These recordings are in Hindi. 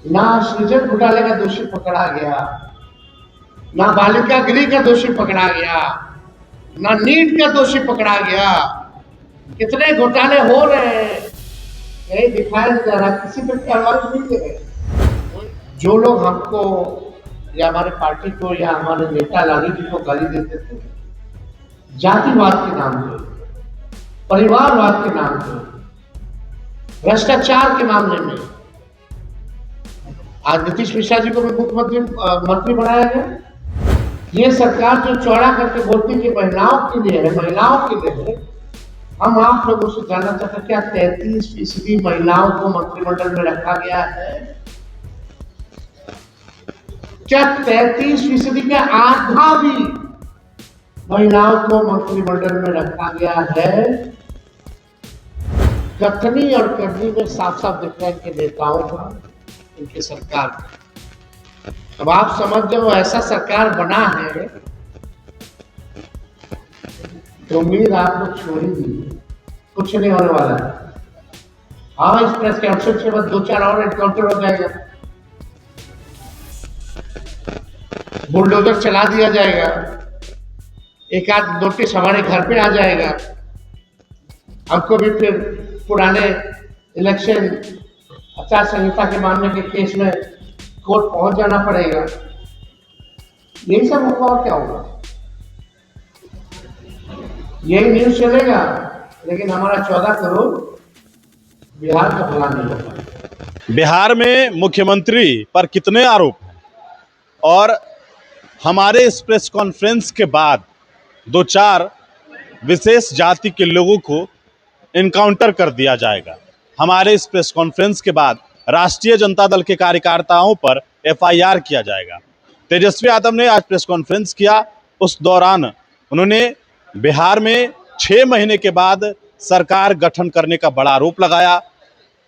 ना सृजन घोटाले का दोषी पकड़ा गया, ना बालिका गृह का दोषी पकड़ा गया, ना नीट का दोषी पकड़ा गया। कितने घोटाले हो रहे हैं, यही दिखाया जा रहा, किसी पर कार्रवाई नहीं कर रहे। जो लोग हमको या हमारे पार्टी को या हमारे नेता लालू जी को गाली देते थे, जातिवाद के नाम पे, परिवारवाद के नाम पे, भ्रष्टाचार के मामले में, आज नीतीश मिश्रा जी को भी मुख्यमंत्री मंत्री बनाया गया। ये सरकार जो चौड़ा करके बोलती कि महिलाओं के लिए है, महिलाओं के लिए है, हम आप लोगों से जानना चाहते हैं क्या 33% महिलाओं को मंत्रिमंडल में रखा गया है? क्या 33% का आधा भी महिलाओं को मंत्रिमंडल में रखा गया है? कथनी और करनी में साफ साफ दिख रहा है कि नेताओं का, इनकी सरकार का। अब आप समझ जाओ ऐसा सरकार बना है तो उम्मीद आप लोग छोड़ ही दीजिए, कुछ नहीं होने वाला है। हाँ, इस प्रेस कॉन्फ्रेंस के बाद 2-4 और एनकाउंटर हो जाएगा, बुलडोजर चला दिया जाएगा, एक आध नोटिस हमारे घर पे आ जाएगा, हमको भी फिर पुराने इलेक्शन आचार संहिता के मामले के केस में कोर्ट पहुंच जाना पड़ेगा। यही सब होगा और क्या होगा, यही न्यूज चलेगा, लेकिन हमारा 14 करोड़ बिहार का भला नहीं होगा। बिहार में मुख्यमंत्री पर कितने आरोप हैं और हमारे इस प्रेस कॉन्फ्रेंस के बाद 2-4 विशेष जाति के लोगों को इनकाउंटर कर दिया जाएगा। हमारे इस प्रेस कॉन्फ्रेंस के बाद राष्ट्रीय जनता दल के कार्यकर्ताओं पर FIR किया जाएगा। तेजस्वी यादव ने आज प्रेस कॉन्फ्रेंस किया, उस दौरान उन्होंने बिहार में 6 महीने के बाद सरकार गठन करने का बड़ा आरोप लगाया।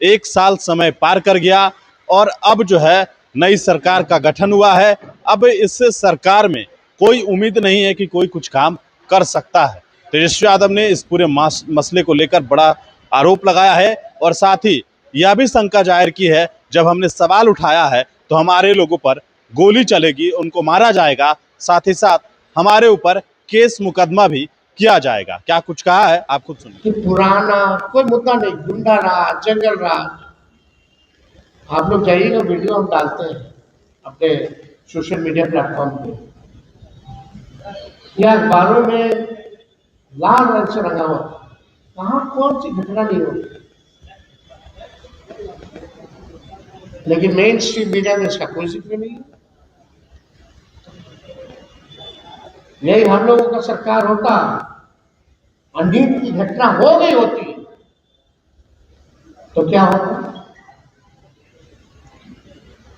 1 साल समय पार कर गया और अब जो है नई सरकार का गठन हुआ है। अब इस सरकार में कोई उम्मीद नहीं है कि कोई कुछ काम कर सकता है। तेजस्वी यादव ने इस पूरे मसले को लेकर बड़ा आरोप लगाया है और साथ ही यह भी शंका जाहिर की है, जब हमने सवाल उठाया है तो हमारे लोगों पर गोली चलेगी, उनको मारा जाएगा, साथ ही साथ हमारे ऊपर केस मुकदमा भी किया जाएगा। क्या कुछ कहा है आप खुद सुनिए। कि पुराना कोई मुद्दा नहीं, गुंडा राज, जंगल राज। आप लोग जाइएगा, वीडियो हम डालते हैं अपने सोशल मीडिया प्लेटफॉर्म पे, या अखबारों में लाल रंग से रंगा हुआ, कहां कौन सी घटना नहीं होती, लेकिन मेन स्ट्रीम मीडिया में इसका कोई जिक्र नहीं है। यही हम लोगों का सरकार होता, अनडीप की घटना हो गई होती तो क्या होता?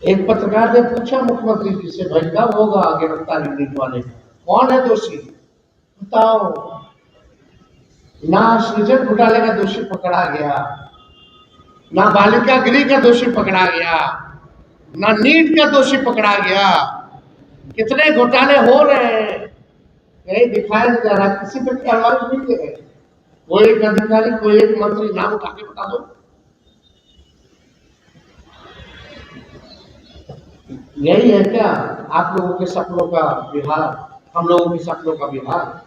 एक पत्रकार ने पूछा मुख्यमंत्री जी से, भाई कब होगा गिरफ्तारी नीट वाले, कौन है दोषी बताओ। ना सृजन घोटाले का दोषी पकड़ा गया, ना बालिका गृह का दोषी पकड़ा गया, ना नीट का दोषी पकड़ा गया। कितने घोटाले हो रहे हैं, यही दिखाया जा रहा, किसी पर कार्रवाई नहीं कर रहे। कोई एक अधिकारी, कोई एक मंत्री नाम उठा के बता दो। यही है क्या आप लोगों के सपनों का बिहार, हम लोगों के सपनों का बिहार?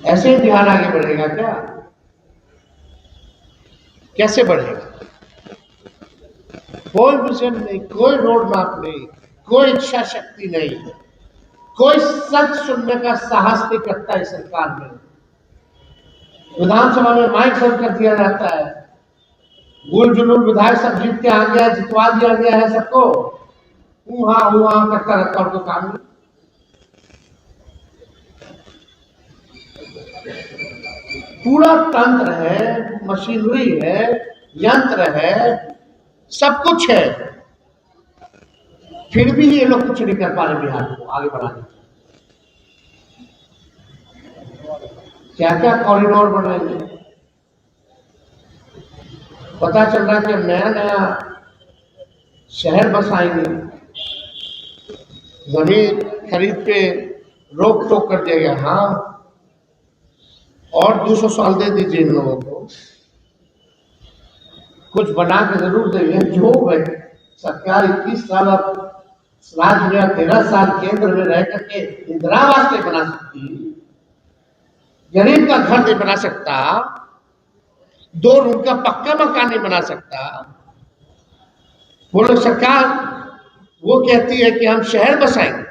ऐसे ही बिहार आगे बढ़ेगा क्या? कैसे बढ़ेगा? कोई विजन नहीं, कोई रोड मैप नहीं, कोई इच्छा शक्ति नहीं, कोई सच सुनने का साहस नहीं करता इस सरकार में। विधानसभा में माइक बंद कर दिया जाता है, गुल जुलूल विधायक सब जीत के आ गया, जितवा दिया गया है सबको, हुआ करता रहता उनको काम नहीं। पूरा तंत्र है, मशीनरी है, यंत्र है, सब कुछ है, फिर भी ये लोग कुछ नहीं कर पा रहे बिहार को आगे बढ़ाने। क्या क्या कॉरिडोर बनेंगे, पता चल रहा है कि नया नया शहर बसाएंगे, जमीन खरीद पे रोक टोक कर दिया गया। हाँ, और 200 साल दे दीजिए इन लोगों को, कुछ बना के जरूर देंगे। जो है सरकार 21 साल अब राज्य में 13 साल केंद्र में रह करके इंदिरा आवास नहीं बना सकती, गरीब का घर नहीं बना सकता, 2 रूम का पक्का मकान नहीं बना सकता। वो लोग सरकार वो कहती है कि हम शहर बसाएंगे।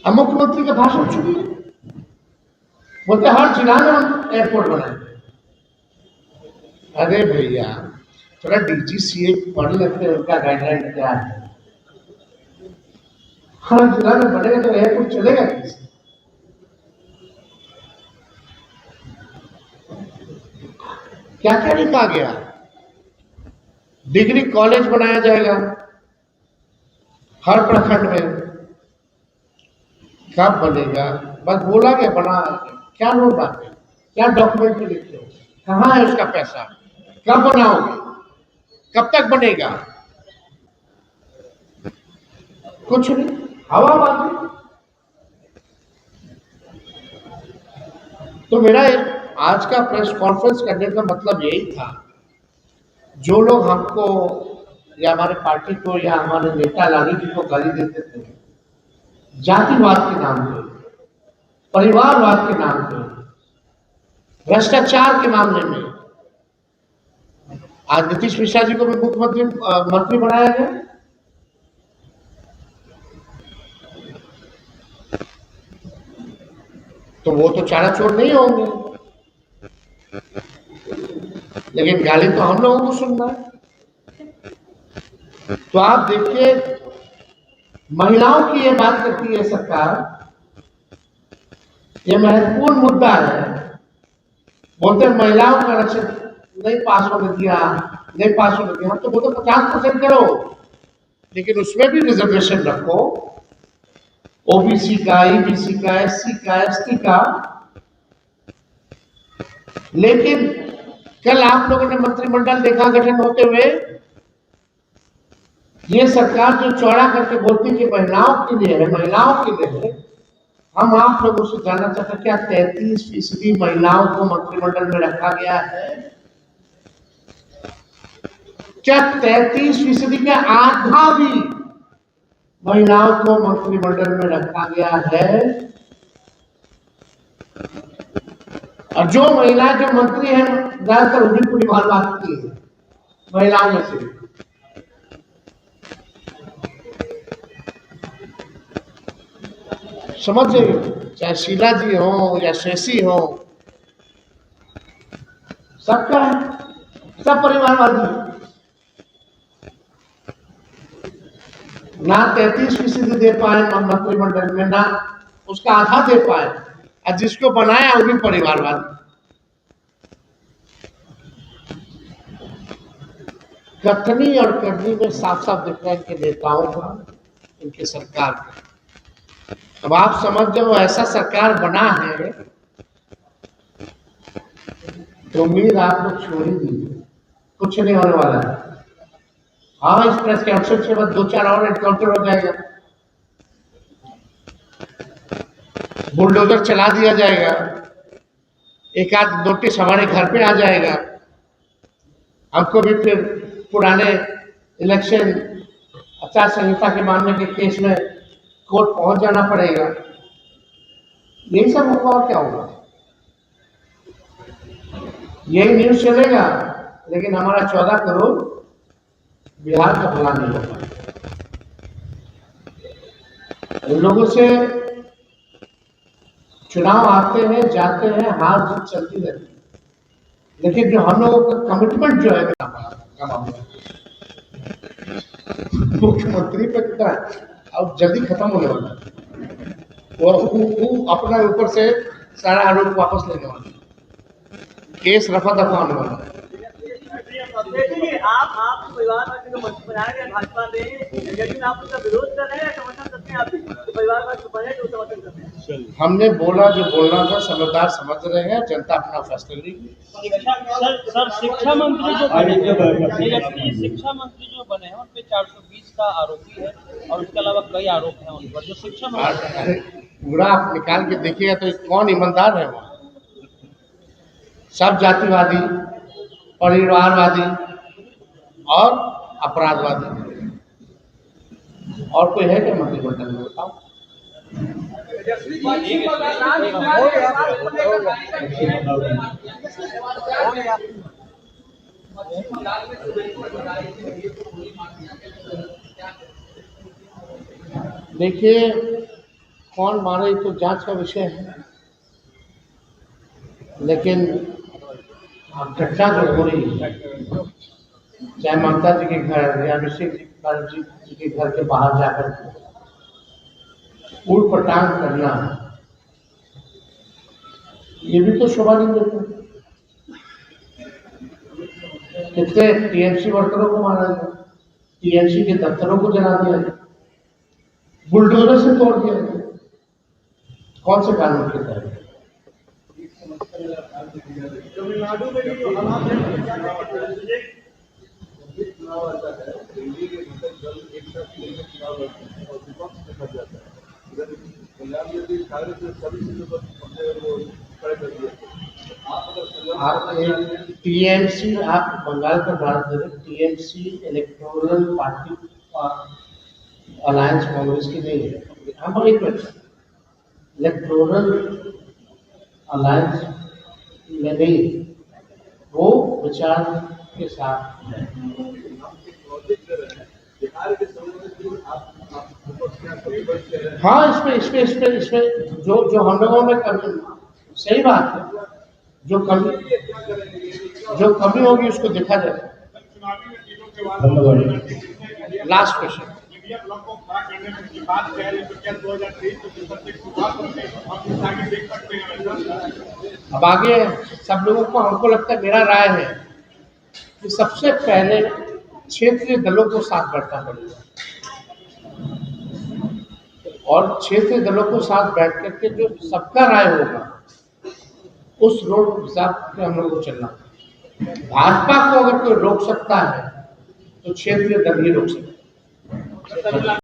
अब मुख्यमंत्री का भाषण सुनिए, बोलते हर जिला में हम एयरपोर्ट बनाएंगे। अरे भैया थोड़ा डीजीसीए पढ़ लेते हैं, उनका गाइडलाइन क्या है। हर जिला में बनेगा तो एयरपोर्ट चलेगा कैसे? क्या क्या लिखा गया? डिग्री कॉलेज बनाया जाएगा हर प्रखंड में। कब बनेगा? बस बोला के बना, क्या लोग बातें, क्या डॉक्यूमेंट में लिखते हो, कहाँ है उसका पैसा, कब बनाओगे, कब तक बनेगा? कुछ नहीं, हवा बात। तो मेरा आज का प्रेस कॉन्फ्रेंस करने का मतलब यही था, जो लोग हमको या हमारे पार्टी को या हमारे नेता लालू जी को गाली देते थे जातिवाद के नाम पे, परिवारवाद के नाम पे, भ्रष्टाचार के मामले में, आज नीतीश मिश्रा जी को भी मुख्यमंत्री मंत्री बनाया गया। तो वो तो चारा चोर नहीं होंगे, लेकिन गाली तो हम लोगों को सुनना है। तो आप देखिए, महिलाओं की ये बात करती है सरकार, ये महत्वपूर्ण मुद्दा है। बोलते महिलाओं का आरक्षण नहीं पास होने दिया, नहीं पास होने दिया। हम तो बोलते 50% करो, लेकिन उसमें भी रिजर्वेशन रखो, ओबीसी का, ईबीसी का, एससी का, एसटी का। लेकिन कल आप लोगों ने मंत्रिमंडल देखा गठन होते हुए, ये सरकार जो चौड़ा करके बोलती कि महिलाओं के लिए है, महिलाओं के लिए है। हम आप लोगों से जानना चाहते हैं, क्या 33% महिलाओं को मंत्रिमंडल में रखा गया है? क्या 33% का आधा भी महिलाओं को मंत्रिमंडल में रखा गया है? और जो महिला जो मंत्री है, ज्यादातर उन्हीं को परिवारवाद की है, महिलाओं में से। समझ जाइए, चाहे शीला जी हो या शशि हो, सबका है, सब परिवारवादी। ना 33% दे पाए मंत्रिमंडल में, ना उसका आधा दे पाए, और जिसको बनाया वो भी परिवारवादी। कथनी और करनी में साफ साफ दिख रहा है इनके नेताओं का, इनकी सरकार का। अब आप समझ जाओ, ऐसा सरकार बना है तो उम्मीद आप लोग छोड़ ही दीजिए, कुछ नहीं होने वाला है। हाँ, इस प्रेस कैंसिल के बाद 2-4 और एनकाउंटर हो जाएगा, बुलडोजर चला दिया जाएगा, एक आध नोटिस हमारे घर पे आ जाएगा, हमको भी फिर पुराने इलेक्शन आचार संहिता के मामले के केस में कोर्ट पहुंच जाना पड़ेगा। यही सब होगा और क्या होगा? यही न्यूज चलेगा, लेकिन हमारा 14 करोड़ बिहार का भला नहीं होगा। उन लोगों से चुनाव आते हैं, जाते हैं, हार जीत चलती रहती है, लेकिन जो हम लोगों का कमिटमेंट जो है मुख्यमंत्री पे कितना अब जल्दी खत्म होने वाला है। वो अपना ऊपर से सारा आरोप वापस लेने वाला, केस रफा दफा होने वाला है। आप परिवारवाद को मंच बनाया गया भाजपा ने, लेकिन आप उसका विरोध कर रहे हैं, समर्थन करते हैं? आप परिवारवाद को बने तो समर्थन करते हैं? हमने बोला जो बोलना था, समझदार समझ रहे हैं, जनता अपना फैसला लेगी। सर शिक्षा मंत्री जो बने हैं उन पे 420 का आरोपी है, और उसके अलावा कई आरोप हैं उन पर। जो शिक्षा मंत्री पूरा आप निकाल के देखिएगा तो कौन ईमानदार है वहाँ? सब जातिवादी, परिवारवादी और अपराधवादी। और कोई है क्या मंत्रिमंडल में, बताओ? देखिए, कौन मारे तो जांच का विषय है, लेकिन घटना जो हो रही है, चाहे ममता जी के घर या अभिषेक जी के घर के बाहर जाकर ऊट पटांग करना, ये भी तो शोभा नहीं देता। कितने टीएमसी वर्करों को मारा गया, टीएमसी के दफ्तरों को जला दिया गया, बुलडोजर से तोड़ दिया गया। कौन से कानून के तहत? तमिलनाडु में भी जो हालात है, आप टीएमसी, आप बंगाल का बात करें, TMC electoral party alliance Congress की नहीं है। हम एक इलेक्टोरल अलायंस में नहीं, वो विचार के साथ है। हाँ, इसमें जो हम लोगों में कमी, सही बात है, जो कमी होगी उसको देखा जाए। Last question. अब आगे सब लोगों को, हमको लगता है, मेरा राय है कि सबसे पहले क्षेत्रीय दलों को साथ बैठना पड़ेगा, और क्षेत्रीय दलों को साथ बैठ करके जो सबका राय होगा उस रोड हिसाब पे हम लोग को चलना। भाजपा को अगर कोई रोक सकता है तो क्षेत्रीय दल ही रोक सकता है।